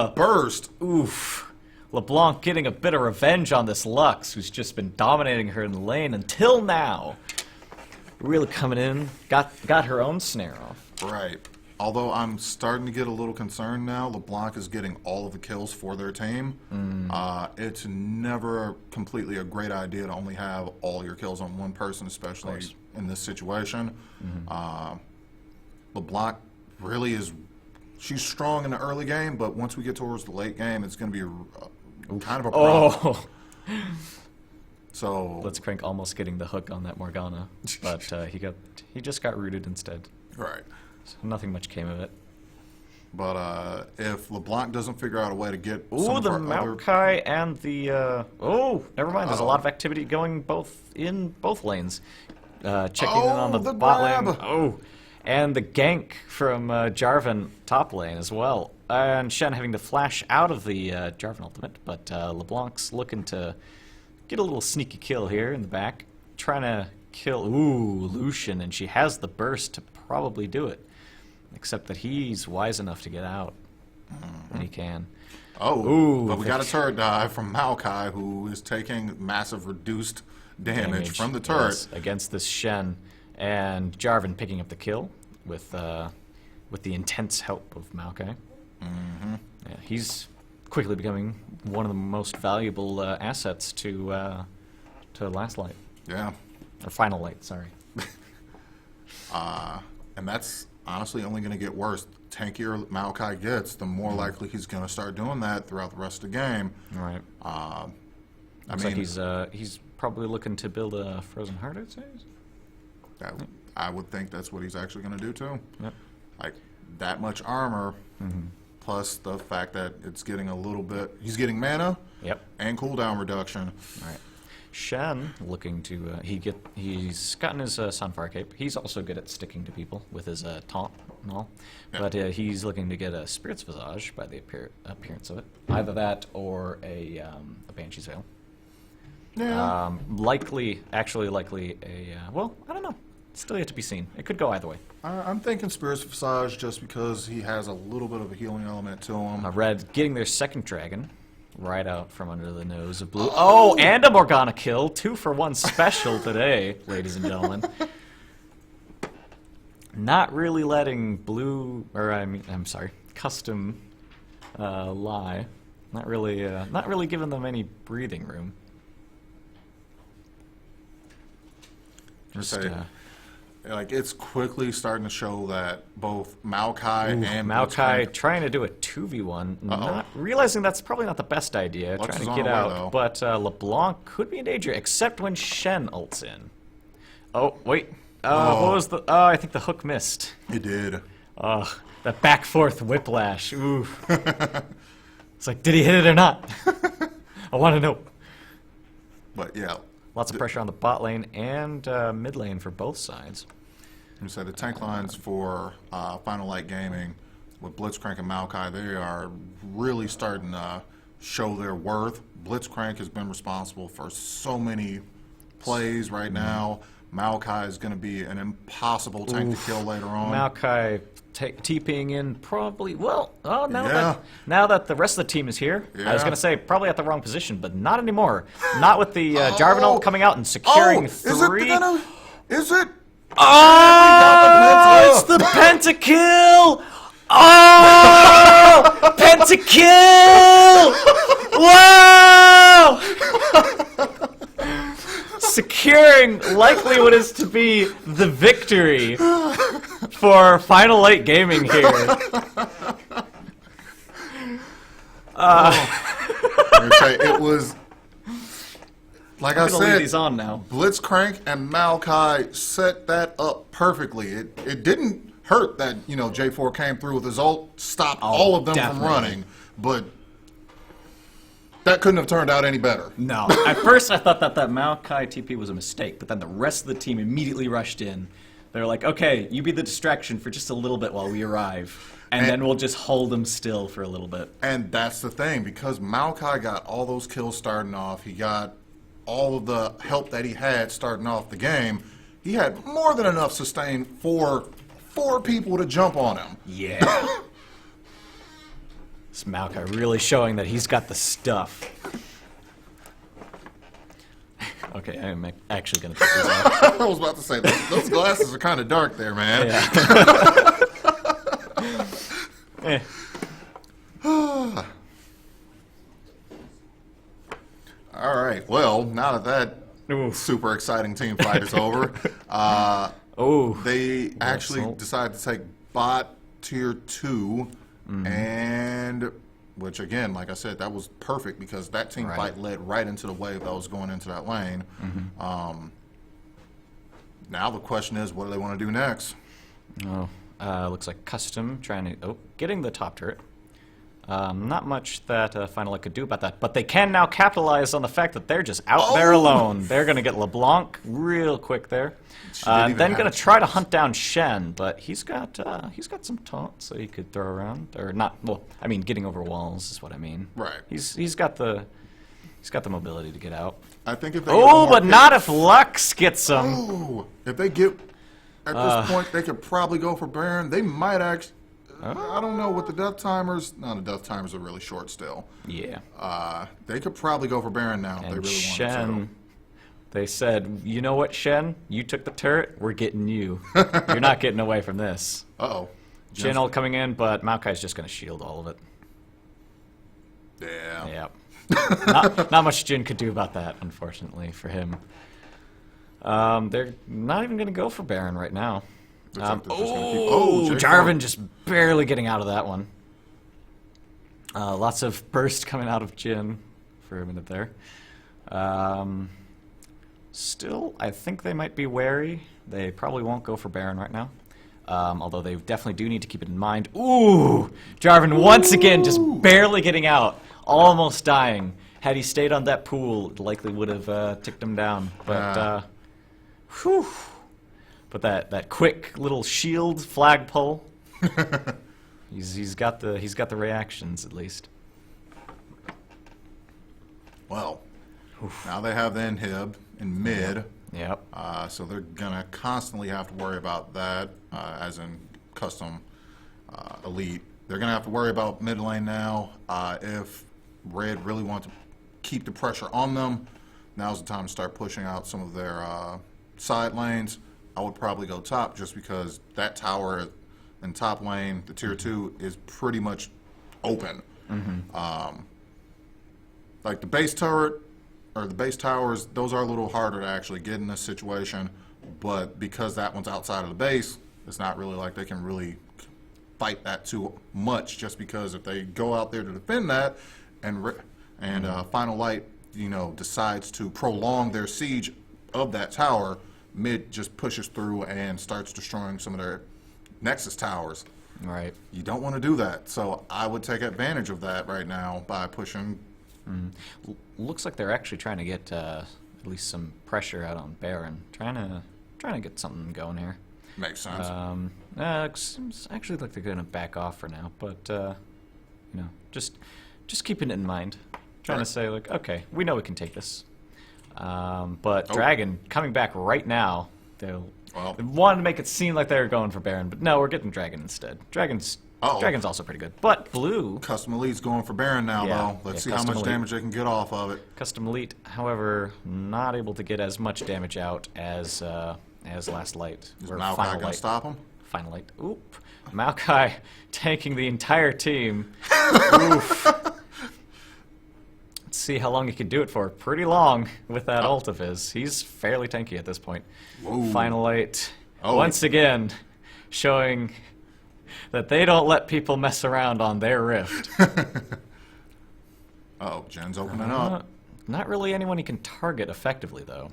A burst. Oof. LeBlanc getting a bit of revenge on this Lux, who's just been dominating her in the lane until now. Really coming in, got her own snare off. Right. Although I'm starting to get a little concerned now. LeBlanc is getting all of the kills for their team. It's never completely a great idea to only have all your kills on one person, especially in this situation. LeBlanc really is... She's strong in the early game, but once we get towards the late game, it's going to be kind of a problem. So Blitzcrank almost getting the hook on that Morgana, but he just got rooted instead. Right. So nothing much came of it. But if LeBlanc doesn't figure out a way to get the Maokai and the never mind. There's a lot of activity going in both lanes. Checking in on the bot lane. And the gank from Jarvan top lane as well. And Shen having to flash out of the Jarvan ultimate, but LeBlanc's looking to get a little sneaky kill here in the back, trying to kill Lucian, and she has the burst to probably do it. Except that he's wise enough to get out when he can. But we got a turret dive from Maokai, who is taking massive reduced damage from the turret against this Shen, and Jarvan picking up the kill with the intense help of Maokai. Yeah, he's quickly becoming one of the most valuable assets to Last Light. Yeah. Or Final Light, sorry. And that's honestly only going to get worse. The tankier Maokai gets, the more likely he's going to start doing that throughout the rest of the game. Right. Looks like he's probably looking to build a Frozen Heart, I'd say. I would think that's what he's actually going to do too. Yep. Like that much armor, plus the fact that it's getting a little bit. He's getting mana. Yep. And cooldown reduction. Right. Shen looking to he's gotten his Sunfire Cape. He's also good at sticking to people with his taunt and all. Yep. But he's looking to get a Spirit's Visage by the appearance of it. Either that or a Banshee's Veil. Yeah. Likely a well, I don't know. Still yet to be seen. It could go either way. I'm thinking Spirit's Visage just because he has a little bit of a healing element to him. Red getting their second dragon. Right out from under the nose of Blue. Oh, and a Morgana kill. 2-for-1 special today, ladies and gentlemen. Not really letting Blue, I'm sorry, Custom lie. Not really giving them any breathing room. Just like it's quickly starting to show that both Maokai and Maokai trying to do a 2v1, not realizing that's probably not the best idea, Lux trying to get out, but LeBlanc could be in danger, except when Shen ults in. Oh, wait. What was the... Oh, I think the hook missed. It did. That back-forth whiplash. Ooh. It's like, did he hit it or not? I want to know. But, yeah. Lots of pressure on the bot lane and mid lane for both sides. You said the tank lines for Final Light Gaming with Blitzcrank and Maokai, they are really starting to show their worth. Blitzcrank has been responsible for so many plays right now. Maokai is going to be an impossible tank to kill later on. Maokai TPing in probably, well, now that the rest of the team is here, I was going to say probably at the wrong position, but not anymore. Not with the Jarvan ult coming out and securing three. Is it? Oh, it's the pentakill! Oh, pentakill! Wow! Securing likely what is to be the victory for Final Light Gaming here. It was, like I said, these on now. Blitzcrank and Maokai set that up perfectly. It didn't hurt that J4 came through with his ult, stopped all of them from running, but that couldn't have turned out any better. No. At first I thought that Maokai TP was a mistake, but then the rest of the team immediately rushed in. They're like, okay, you be the distraction for just a little bit while we arrive. And then we'll just hold them still for a little bit. And that's the thing, because Maokai got all those kills starting off. He got all of the help that he had starting off the game. He had more than enough sustain for 4 people to jump on him. Yeah. This Maokai really showing that he's got the stuff. Okay, I'm actually going to take these off. I was about to say, those glasses are kind of dark there, man. Yeah. All right. Well, now that super exciting team fight is over, they actually decided to take bot tier 2, and which again, like I said, that was perfect because that team fight led right into the wave that was going into that lane. Now the question is, what do they want to do next? Looks like Custom trying to getting the top turret. Not much that Final Light could do about that, but they can now capitalize on the fact that they're just out there alone. They're going to get LeBlanc real quick there. Then going to try to hunt down Shen, but he's got some taunts that he could throw around, or not. Well, I mean, getting over walls is what I mean. Right. He's got the mobility to get out. I think if they but not if Lux gets him. Oh, if they get at this point, they could probably go for Baron. They might actually. I don't know what the death timers. No, the death timers are really short still. Yeah. They could probably go for Baron now if they really wanted to. They said, you know what, Shen? You took the turret. We're getting you. You're not getting away from this. Jin ult coming in, but Maokai's just going to shield all of it. Yeah. Yep. not much Jin could do about that, unfortunately, for him. They're not even going to go for Baron right now. Jarvan just barely getting out of that one. Lots of burst coming out of Jin for a minute there. Still, I think they might be wary. They probably won't go for Baron right now. Although they definitely do need to keep it in mind. Jarvan once again just barely getting out. Almost dying. Had he stayed on that pool, it likely would have ticked him down. But, But that quick little shield flag pull, he's got the reactions at least. Well, now they have the inhib in mid. Yep. So they're gonna constantly have to worry about that, as in custom elite. They're gonna have to worry about mid lane now. If Red really wants to keep the pressure on them, now's the time to start pushing out some of their side lanes. I would probably go top just because that tower in top lane, the tier 2, is pretty much open. Like the base turret or the base towers, those are a little harder to actually get in this situation, but because that one's outside of the base, it's not really like they can really fight that too much, just because if they go out there to defend that and Final Light, decides to prolong their siege of that tower, mid just pushes through and starts destroying some of their Nexus towers. Right. You don't want to do that, so I would take advantage of that right now by pushing. Looks like they're actually trying to get at least some pressure out on Baron. Trying to get something going here. Makes sense. Seems actually like they're going to back off for now, but just keeping it in mind. Trying to say like, okay, we know we can take this. But Dragon coming back right now. They wanted to make it seem like they were going for Baron, but no, we're getting Dragon instead. Dragon's also pretty good. But Blue... Custom Elite's going for Baron now, though. Let's see how much damage they can get off of it. Custom Elite, however, not able to get as much damage out as Last Light. Is Maokai going to stop him? Final Light. Oop. Maokai tanking the entire team. Oof. Let's see how long he can do it for. Pretty long with that ult of his. He's fairly tanky at this point. Final Light, once again, showing that they don't let people mess around on their rift. Jin's opening up. Not really anyone he can target effectively, though.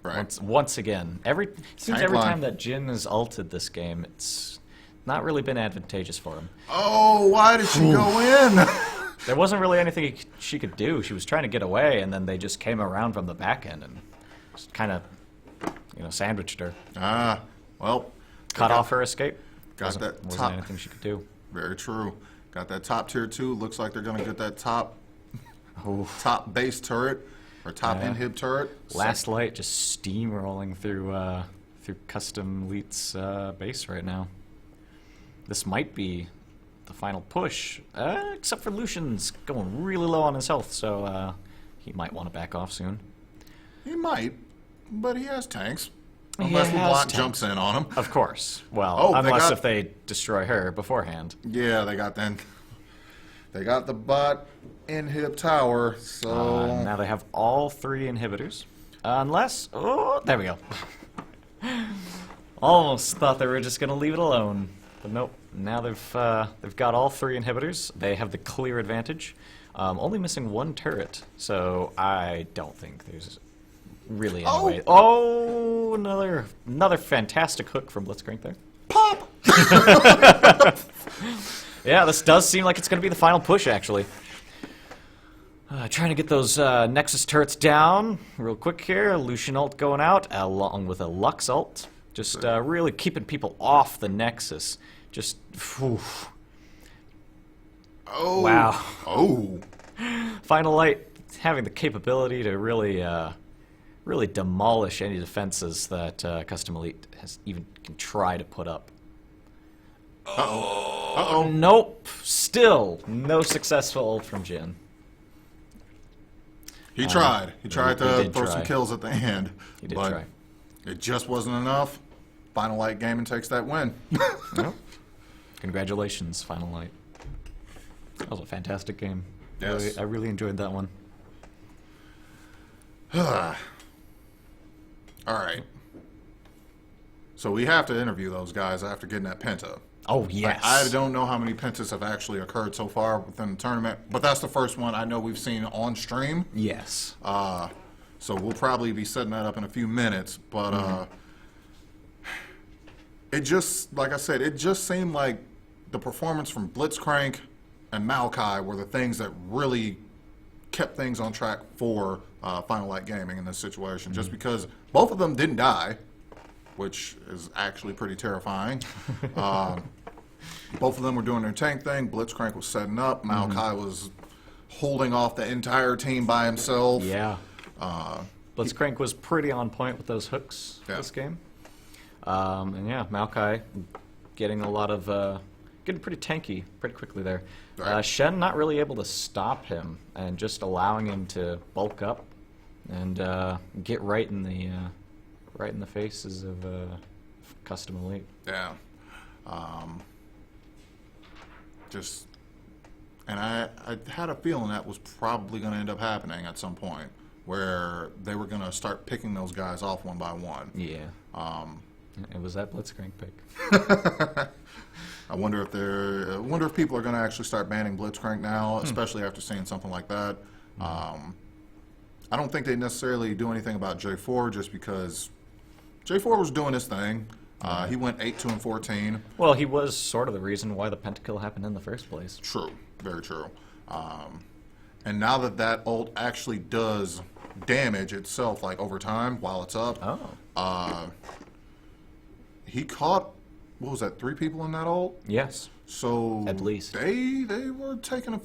Right. Once again. Every time that Jin has ulted this game, it's not really been advantageous for him. Why did she go in? There wasn't really anything she could do. She was trying to get away, and then they just came around from the back end and just kind of, sandwiched her. Cut off her escape. Wasn't anything she could do. Very true. Got that top tier 2. Looks like they're going to get that top base turret or top inhib turret. Last Light just steamrolling through Custom Elite's base right now. This might be the final push. Except for Lucian's going really low on his health, so he might want to back off soon. He might, but he has tanks. Unless LeBlanc jumps in on him. Of course. Well, unless if they destroy her beforehand. Yeah, they got the bot inhib tower, so... now they have all 3 inhibitors. Unless... Oh, there we go. Almost thought they were just going to leave it alone. But nope. Now they've got all 3 inhibitors. They have the clear advantage. Only missing 1 turret, so I don't think there's really any way... Oh! Another fantastic hook from Blitzcrank there. Pop! Yeah, this does seem like it's going to be the final push, actually. Trying to get those Nexus turrets down real quick here. Lucian ult going out, along with a Lux ult. Just really keeping people off the Nexus. Just, whew. Oh. Wow. Oh. Final Light having the capability to really demolish any defenses that Custom Elite can try to put up. Uh-oh. Uh-oh. Nope. Still no successful ult from Jin. He tried. He tried to throw try. some kills at the end. He did but try. It just wasn't enough. Final Light Gaming takes that win. Yep. Congratulations, Final Light. That was a fantastic game. Yes. I really enjoyed that one. All right. So we have to interview those guys after getting that Penta. Oh, yes. I don't know how many Pentas have actually occurred so far within the tournament, but that's the first one I know we've seen on stream. Yes. So we'll probably be setting that up in a few minutes, but it just, like I said, it just seemed like the performance from Blitzcrank and Maokai were the things that really kept things on track for Final Light Gaming in this situation, just because both of them didn't die, which is actually pretty terrifying. Both of them were doing their tank thing. Blitzcrank was setting up. Maokai was holding off the entire team by himself. Yeah. Blitzcrank was pretty on point with those hooks this game. And yeah, Maokai getting a lot of... getting pretty tanky pretty quickly there. Right. Shen not really able to stop him and just allowing him to bulk up and get right in the faces of Custom Elite. Yeah. And I had a feeling that was probably going to end up happening at some point, where they were going to start picking those guys off one by one. Yeah. It was that Blitzcrank pick. I wonder if people are going to actually start banning Blitzcrank now, especially after seeing something like that. I don't think they necessarily do anything about J4, just because J4 was doing his thing. He went 8-2-14. Well, he was sort of the reason why the pentakill happened in the first place. True, very true. And now that ult actually does damage itself, like over time while it's up. He caught, what was that, 3 people in that ult? Yes. So at least they were taking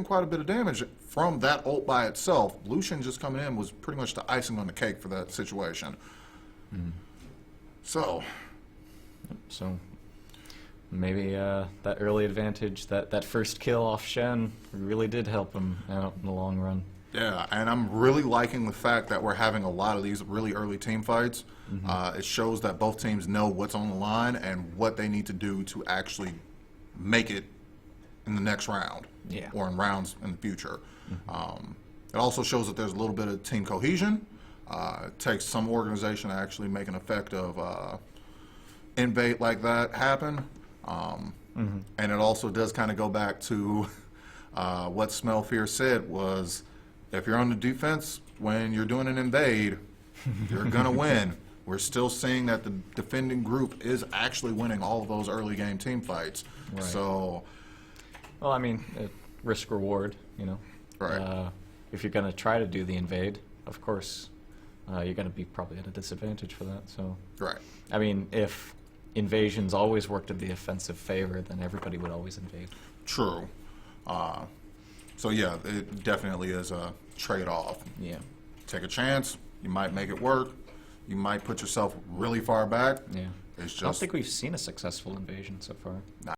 quite a bit of damage from that ult by itself. Lucian just coming in was pretty much the icing on the cake for that situation. So maybe that early advantage, that first kill off Shen, really did help him out in the long run. Yeah, and I'm really liking the fact that we're having a lot of these really early team fights. It shows that both teams know what's on the line and what they need to do to actually make it in the next round, or in rounds in the future. It also shows that there's a little bit of team cohesion. It takes some organization to actually make an effective invade like that happen. And it also does kind of go back to what Smell Fear said was, if you're on the defense when you're doing an invade, you're going to win. We're still seeing that the defending group is actually winning all of those early game team fights. Right. So, well, I mean, risk reward, you know. Right. If you're going to try to do the invade, of course, you're going to be probably at a disadvantage for that. So, right. I mean, if invasions always worked in the offensive favor, then everybody would always invade. True. So yeah, it definitely is a trade-off. Yeah. Take a chance. You might make it work. You might put yourself really far back. Yeah. It's just, I don't think we've seen a successful invasion so far.